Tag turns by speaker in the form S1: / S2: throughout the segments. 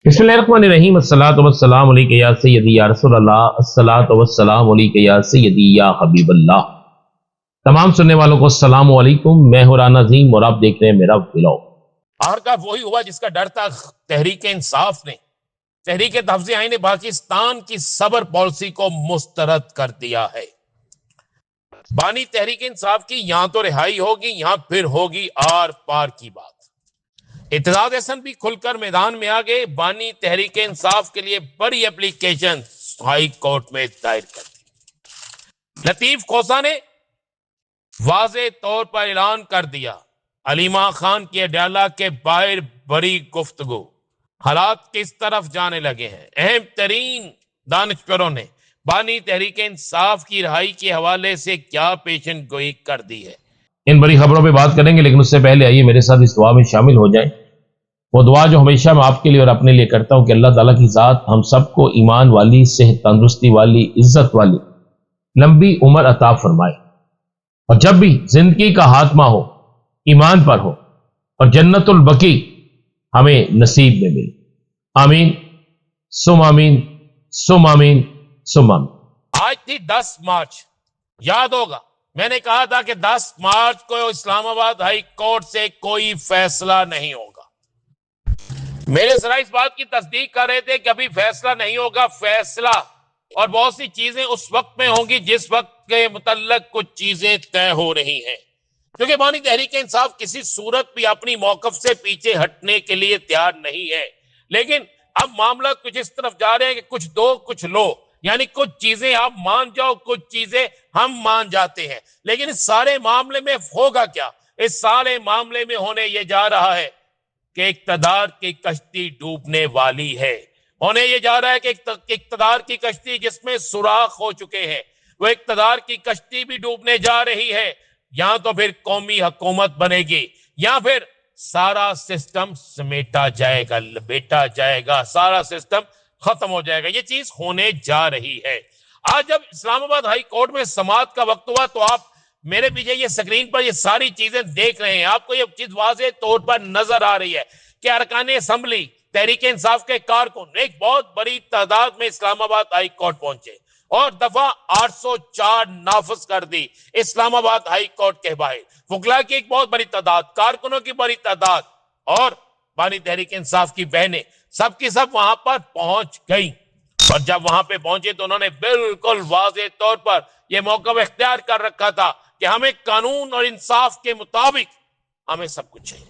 S1: बिस्मिल्लाहिर्रहमानिर्रहीम अस्सलातु वस्सलामु अलैका या सय्यदी या रसूल अल्लाह अस्सलातु वस्सलामु अलैका या सय्यदी या हबीब अल्लाह। तमाम सुनने वालों को अस्सलामु अलैकुम। मैं हूं राना अज़ीम और आप देख रहे हैं मेरा व्लॉग।
S2: आखिरकार वही हुआ जिसका डर था तहरीक इंसाफ ने, तहरीक तहफ़्ज़ आईन ने पाकिस्तान की सबर पॉलिसी को मुस्तरद कर दिया है। बानी तहरीक इंसाफ की यहां तो रिहाई होगी, यहां फिर होगी आर पार की बात। इत्तेहाद हसन भी खुलकर मैदान में आ गए। बानी तहरीक इंसाफ के लिए बड़ी एप्लीकेशन हाई कोर्ट में दायर कर दी। लतीफ खोसा ने वाज़े तौर पर ऐलान कर दिया, अलीमा खान की अडाला के बाहर बड़ी गुफ्तगू। हालात किस तरफ जाने लगे हैं? अहम तरीन दानिशवरों ने बानी तहरीक इंसाफ की रिहाई के हवाले से क्या पेशन गोई कर दी है।
S1: इन बड़ी खबरों पे बात करेंगे, लेकिन उससे पहले आइए मेरे साथ इस दुआ में शामिल हो जाएं। वो दुआ जो हमेशा मैं आपके लिए और अपने लिए करता हूं कि अल्लाह ताला की ज़ात हम सबको ईमान वाली, सेहत तंदुरुस्ती वाली, इज्जत वाली लंबी उम्र अता फरमाए, और जब भी जिंदगी का हाथमा हो ईमान पर हो और जन्नतुल बकी हमें नसीब में मिले। आमीन सुम आमीन सुम आमीन सुम आमीन।
S2: आज थी 10 मार्च, याद होगा मैंने कहा था कि 10 मार्च को इस्लामाबाद हाई कोर्ट से कोई फैसला नहीं होगा। मेरे जरा इस बात की तस्दीक कर रहे थे कि अभी फैसला नहीं होगा, फैसला और बहुत सी चीजें उस वक्त में होंगी जिस वक्त के मुतल्लक कुछ चीजें तय हो रही हैं। क्योंकि बानी तहरीक इंसाफ किसी सूरत भी अपनी मौकफ से पीछे हटने के लिए तैयार नहीं है, लेकिन अब मामला कुछ इस तरफ जा रहे हैं कि कुछ दो कुछ लो, यानी कुछ चीजें आप मान जाओ, कुछ चीजें हम मान जाते हैं। लेकिन इस सारे मामले में होगा क्या? इस सारे मामले में होने ये जा रहा है कि इक्तदार की कश्ती डूबने वाली है। होने ये जा रहा है कि इक्तदार की कश्ती जिसमें सुराख हो चुके हैं, वो इक्तदार की कश्ती भी डूबने जा रही है। या तो फिर कौमी हुकूमत बनेगी या फिर सारा सिस्टम समेटा जाएगा, लपेटा जाएगा, सारा सिस्टम खत्म हो जाएगा। ये चीज होने जा रही है। आज जब इस्लामाबाद हाई कोर्ट में समाअत का वक्त हुआ तो आप मेरे पीछे ये स्क्रीन पर ये सारी चीजें देख रहे हैं। आपको ये चीज वाज़े तौर पर नजर आ रही है कि अरकान असम्बली तहरीक इंसाफ के कारकुन एक बहुत बड़ी तादाद में इस्लामाबाद हाई कोर्ट पहुंचे और दफा 804 नाफिज कर दी इस्लामाबाद हाई कोर्ट के बाहर। वकला की एक बहुत बड़ी तादाद, कारकुनों की बड़ी तादाद और बानी तहरीक इंसाफ की बहनें सबकी सब वहां पर पहुंच गई। और जब वहां पे पहुंचे तो उन्होंने बिल्कुल वाज़े तौर पर यह मौका इख्तियार कर रखा था कि हमें कानून और इंसाफ के मुताबिक हमें सब कुछ चाहिए।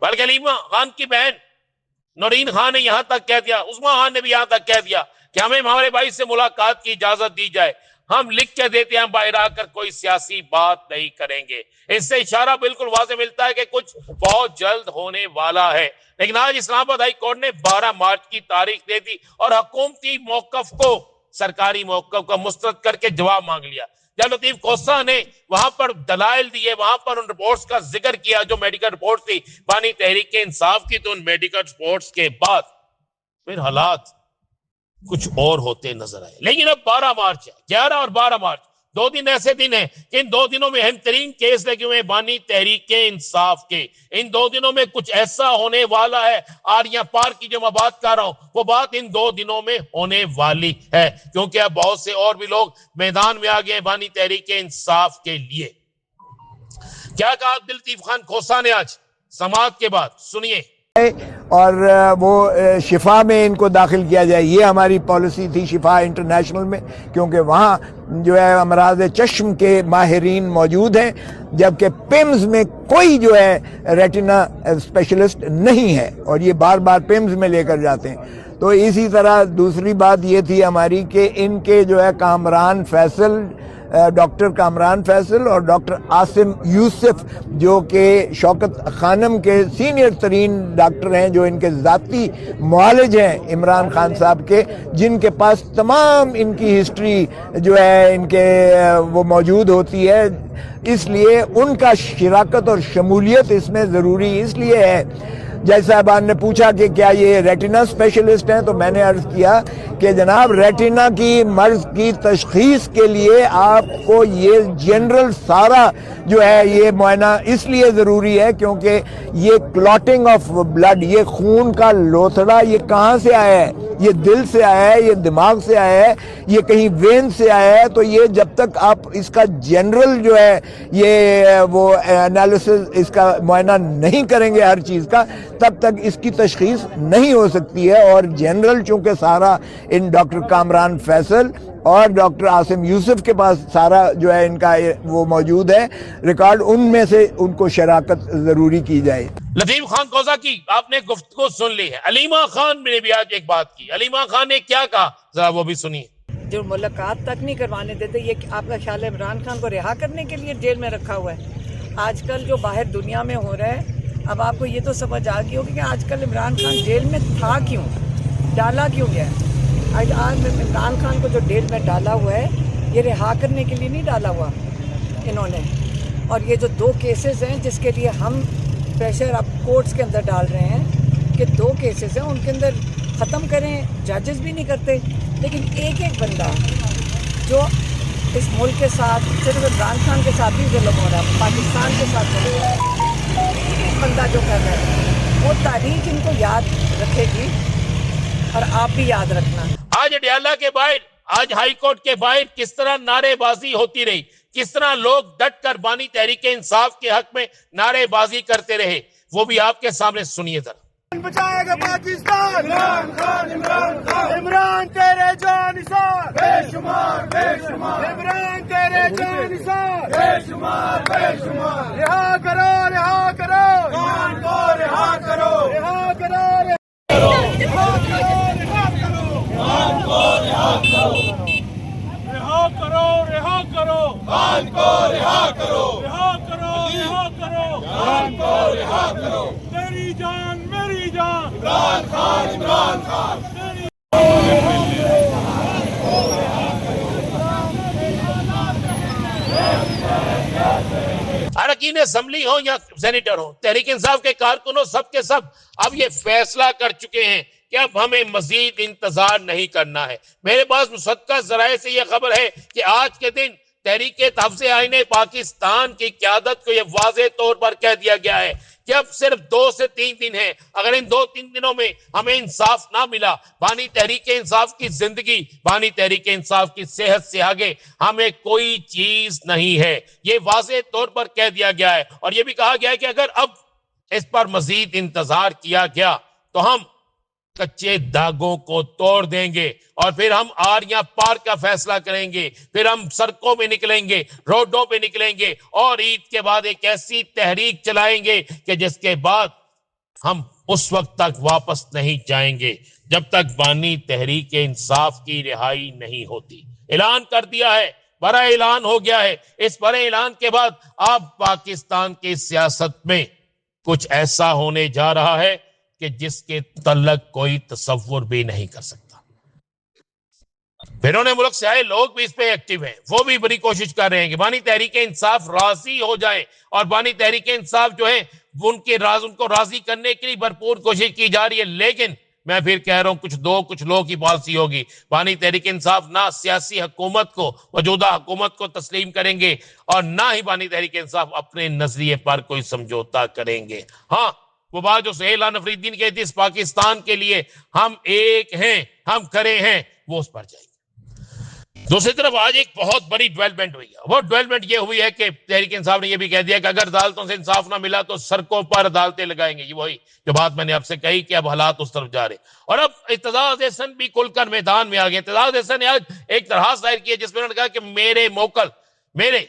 S2: बल्कि अलीमा खान की बहन नौरीन खान ने यहां तक कह दिया, उस्मा खान ने भी यहां तक कह दिया कि हमें हमारे भाई से मुलाकात की इजाजत दी जाए, हम लिख के देते हैं, बाहर आकर कोई सियासी बात नहीं करेंगे। इससे इशारा बिल्कुल वाज़े मिलता है कि कुछ बहुत जल्द होने वाला है। लेकिन आज इस्लामाबाद हाई कोर्ट ने 12 मार्च की तारीख दे दी और हुकूमती मौकफ को, सरकारी मौकफ को मुस्तरद करके जवाब मांग लिया। जब लतीफ खोसा ने वहां पर दलाइल दिए, वहां पर उन रिपोर्ट्स का जिक्र किया जो मेडिकल रिपोर्ट थी बानी तहरीक इंसाफ की, तो उन मेडिकल रिपोर्ट्स के बाद फिर हालात कुछ और होते नजर आए। लेकिन अब 12 मार्च है, 11 और 12 मार्च 2 दिन ऐसे दिन हैं कि इन 2 दिनों में अहम तरीन केस लगे हुए हैं बानी तहरीक इंसाफ के। इन 2 दिनों में कुछ ऐसा होने वाला है, आरिया पार की जो मैं बात कर रहा हूं वो बात इन 2 दिनों में होने वाली है, क्योंकि अब बहुत से और भी लोग मैदान में आ गए बानी तहरीक इंसाफ के लिए। क्या कहा लतीफ खान खोसा ने आज समाअत के बाद, सुनिए।
S3: और वो शिफा में इनको दाखिल किया जाए, ये हमारी पॉलिसी थी शिफा इंटरनेशनल में, क्योंकि वहाँ जो है अमराज चश्म के माहिरीन मौजूद हैं, जबकि पिम्स में कोई जो है रेटिना स्पेशलिस्ट नहीं है, और ये बार बार पिम्स में लेकर जाते हैं। तो इसी तरह दूसरी बात ये थी हमारी कि इनके जो है कामरान फैसल, डॉक्टर कामरान फैसल और डॉक्टर आसिम यूसुफ, जो कि शौकत खानम के सीनियर तरीन डॉक्टर हैं, जो इनके ज़ाती मुआलिज हैं इमरान खान साहब के, जिनके पास तमाम इनकी हिस्ट्री जो है इनके वो मौजूद होती है, इसलिए उनका शिराकत और शमूलियत इसमें ज़रूरी इसलिए है जज साहबान ने पूछा कि क्या ये रेटिना स्पेशलिस्ट हैं, तो मैंने अर्ज किया कि जनाब रेटिना की मर्ज की तशखीस के लिए आपको ये जनरल सारा जो है ये मुआयना इसलिए ज़रूरी है क्योंकि ये क्लॉटिंग ऑफ ब्लड, ये खून का लोथड़ा, ये कहाँ से आया है? ये दिल से आया है, ये दिमाग से आया है, ये कहीं वेन से आया है। तो ये जब तक आप इसका जनरल जो है ये वो एनालिसिस, इसका मुआयना नहीं करेंगे हर चीज़ का, तब तक इसकी तशखीस नहीं हो सकती है। और जनरल चूँकि सारा इन डॉक्टर कामरान फैसल और डॉक्टर आसिम यूसुफ के पास सारा जो है इनका वो मौजूद है रिकॉर्ड, उनमें से उनको शराकत ज़रूरी की जाए।
S2: लतीफ खान कोजा की आपने गुफ्तगू सुन ली है। अलीमा खान ने भी आज एक बात की। अलीमा खान ने क्या कहा, जरा वो भी सुनिए।
S4: जो मुलाकात तक नहीं करवाने देते, ये आपका ख्याल है इमरान खान को रिहा करने के लिए जेल में रखा हुआ है? आजकल जो बाहर दुनिया में हो रहा है, अब आपको ये तो समझ आ गई होगी कि आजकल इमरान खान जेल में था क्यों, डाला क्यों गया। आज इमरान खान को जो जेल में डाला हुआ है, ये रिहा करने के लिए नहीं डाला हुआ इन्होंने। और ये जो 2 केसेस हैं जिसके लिए हम प्रेशर अब कोर्ट्स के अंदर डाल रहे हैं कि 2 केसेस हैं, उनके अंदर ख़त्म करें। जजेस भी नहीं करते, लेकिन एक एक बंदा जो इस मुल्क के साथ, सिर्फ इमरान खान के साथ ही जुल्म हो रहा है, पाकिस्तान के साथ जुल्म हो रहा है, एक एक बंदा जो कर रहा है वो तारीख इनको याद रखेगी और आप भी याद रखना।
S2: आज अडयाला के बाहर, आज हाई कोर्ट के बाहर किस तरह नारेबाजी होती रही, किस तरह लोग डट कर बानी तहरीक इंसाफ के हक में नारेबाजी करते रहे, वो भी आपके सामने सुनिए जरा।
S5: बचाएगा पाकिस्तान, इमरान खान, इमरान खान, इमरान तेरे जानिसार बेशुमार बेशुमार, इमरान तेरे जानिसार बेशुमार बेशुमार। रिहा करो, रिहा करो, खान को रिहा करो, रिहा करो, रिहा करो, रिहा करो, खान को रिहा करो, रिहा करो, रिहा करो, खान को रिहा करो, रिहा करो, रिहा करो, खान को रिहा करो। तेरी जान मेरी जान, इमरान खान, इमरान खान।
S2: अरकान असम्बली हो या सेनेटर हो, तहरीक इंसाफ के कारकुनों, सब के सब अब ये फैसला कर चुके हैं कि अब हमें मजीद इंतजार नहीं करना है। मेरे पास मुसद्दक़ा ज़राए से यह खबर है कि आज के दिन तहरीक तहफ़्ज़ आईन पाकिस्तान की क़यादत को यह वाज़ेह तौर पर कह दिया गया है कि अब सिर्फ 2 से 3 दिन हैं। अगर इन 2-3 दिनों में हमें इंसाफ ना मिला, बानी तहरीक इंसाफ की जिंदगी, बानी तहरीक इंसाफ की सेहत से आगे हमें कोई चीज नहीं है। ये वाज़ेह तौर पर कह दिया गया है। और यह भी कहा गया है कि अगर अब इस पर मजीद इंतजार किया गया तो हम कच्चे दागों को तोड़ देंगे और फिर हम आर या पार का फैसला करेंगे। फिर हम सड़कों में निकलेंगे, रोडों पे निकलेंगे और ईद के बाद एक ऐसी तहरीक चलाएंगे कि जिसके बाद हम उस वक्त तक वापस नहीं जाएंगे जब तक बानी तहरीक इंसाफ की रिहाई नहीं होती। ऐलान कर दिया है, बड़ा ऐलान हो गया है। इस बड़े ऐलान के बाद अब पाकिस्तान की सियासत में कुछ ऐसा होने जा रहा है कि जिसके तल्लक कोई तसव्वुर भी नहीं कर सकता। बैरून मुल्क से आए लोग भी इस पे एक्टिव हैं, वो भी बड़ी कोशिश कर रहे हैं कि बानी तहरीक इंसाफ राजी हो जाए। और बानी तहरीक इंसाफ जो है उनको राजी करने के लिए भरपूर कोशिश की जा रही है। लेकिन मैं फिर कह रहा हूं, कुछ लोगों की पॉलिसी होगी। बानी तहरीक इंसाफ ना सियासी हुकूमत को, मौजूदा हुकूमत को तस्लीम करेंगे और ना ही बानी तहरीक इंसाफ अपने नजरिए पर कोई समझौता करेंगे। हाँ, वो बात जो सुहेल अफरीदीन कहती है, इस पाकिस्तान के लिए हम एक हैं, हम खड़े हैं, वो उस पर जाएंगे। दूसरी तरफ आज एक बहुत बड़ी डेवलपमेंट हुई है। वो डेवलपमेंट ये हुई है कि तहरीक इंसाफ ने यह भी कह दिया कि अगर अदालतों से इंसाफ ना मिला तो सड़कों पर अदालतें लगाएंगे। ये वही जो बात मैंने आपसे कही कि अब हालात उस तरफ जा रहे। और अब इत्तेजाज एहसन भी खुलकर मैदान में आ गए। इत्तेजाज एहसन ने आज एक दरखास्त दायर की है जिसमें उन्होंने कहा कि मेरे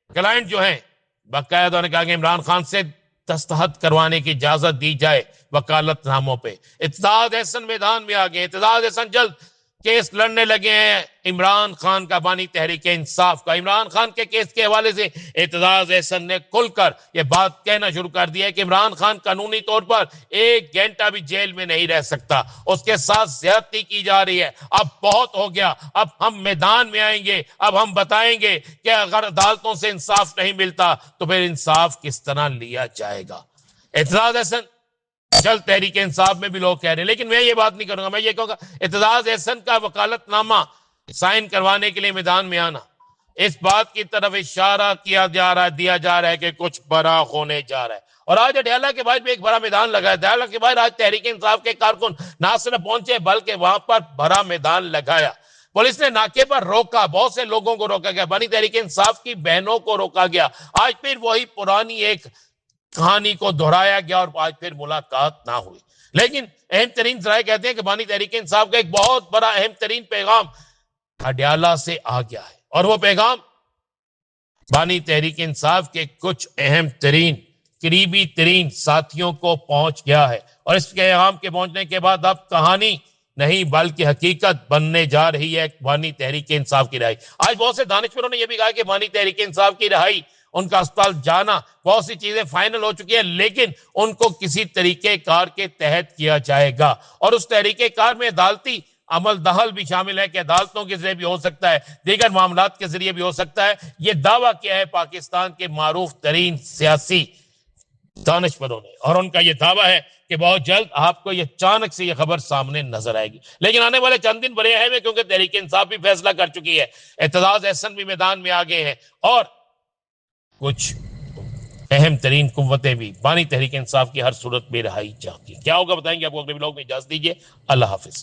S2: क्लाइंट जो है बाकायदा उन्होंने कहा कि इमरान खान से दस्तखत करवाने की इजाजत दी जाए वकालतनामों पे। इत्तेजाज एहसन मैदान में आ गए। इत्तेजाज एहसन जल्द केस लड़ने लगे हैं इमरान खान का, बानी तहरीक इंसाफ का। इमरान खान के केस के हवाले से इत्तेजाज एहसन ने खुलकर यह बात कहना शुरू कर दिया है कि इमरान खान कानूनी तौर पर 1 घंटा भी जेल में नहीं रह सकता। उसके साथ ज्यादती की जा रही है। अब बहुत हो गया, अब हम मैदान में आएंगे, अब हम बताएंगे कि अगर अदालतों से इंसाफ नहीं मिलता तो फिर इंसाफ किस तरह लिया जाएगा। इत्तेजाज एहसन جلد تحریک انصاف میں بھی لوگ کہہ رہے ہیں، لیکن میں یہ بات نہیں کروں گا. میں یہ کہوں گا اعتزاز احسن کا وکالت نامہ سائن کروانے کے لیے میدان میں آنا اس بات کی طرف اشارہ دیا جا رہا ہے کہ کچھ بڑا ہونے جا رہا ہے. اور آج اڈیالہ کے باہر بھی ایک بڑا میدان لگا ہے. اڈیالہ کے باہر آج تحریک انصاف کے کارکن نہ صرف پہنچے بلکہ وہاں پر بڑا میدان لگایا. پولیس نے ناکے پر روکا، بہت سے لوگوں کو روکا گیا، بانی تحریک انصاف کی بہنوں کو روکا گیا. آج پھر وہی پرانی ایک کہانی کو دہرایا گیا اور آج پھر ملاقات نہ ہوئی. لیکن اہم ترین ذرائع کہتے ہیں کہ بانی تحریک انصاف کا ایک بہت بڑا اہم ترین پیغام اڈیالہ سے آ گیا ہے، اور وہ پیغام بانی تحریک انصاف کے کچھ اہم ترین قریبی ترین ساتھیوں کو پہنچ گیا ہے. اور اس پیغام کے پہنچنے کے بعد اب کہانی نہیں بلکہ حقیقت بننے جا رہی ہے بانی تحریک انصاف کی رہائی. آج بہت سے دانشوروں نے یہ بھی کہا کہ بانی تحریک انصاف کی رہائی، ان کا اسپتال جانا، بہت سی چیزیں فائنل ہو چکی ہیں، لیکن ان کو کسی طریقہ کار کے تحت کیا جائے گا. اور اس طریقہ کار میں عدالتی عمل دخل بھی شامل ہے کہ عدالتوں کے ذریعے بھی ہو سکتا ہے، دیگر معاملات کے ذریعے بھی ہو سکتا ہے. یہ دعویٰ کیا ہے پاکستان کے معروف ترین سیاسی دانشوروں نے، اور ان کا یہ دعویٰ ہے کہ بہت جلد آپ کو یہ اچانک سے یہ خبر سامنے نظر آئے گی. لیکن آنے والے چند دن بڑے اہم ہیں کیونکہ تحریک انصاف بھی فیصلہ کر چکی ہے، اعتزاز احسن بھی میدان میں آگے ہیں، اور کچھ اہم ترین قوتیں بھی بانی تحریک انصاف کی ہر صورت میں رہائی چاہتی ہیں. کیا ہوگا بتائیں گے آپ کو اگلے ولاگ میں. اجازت دیجیے، اللہ حافظ.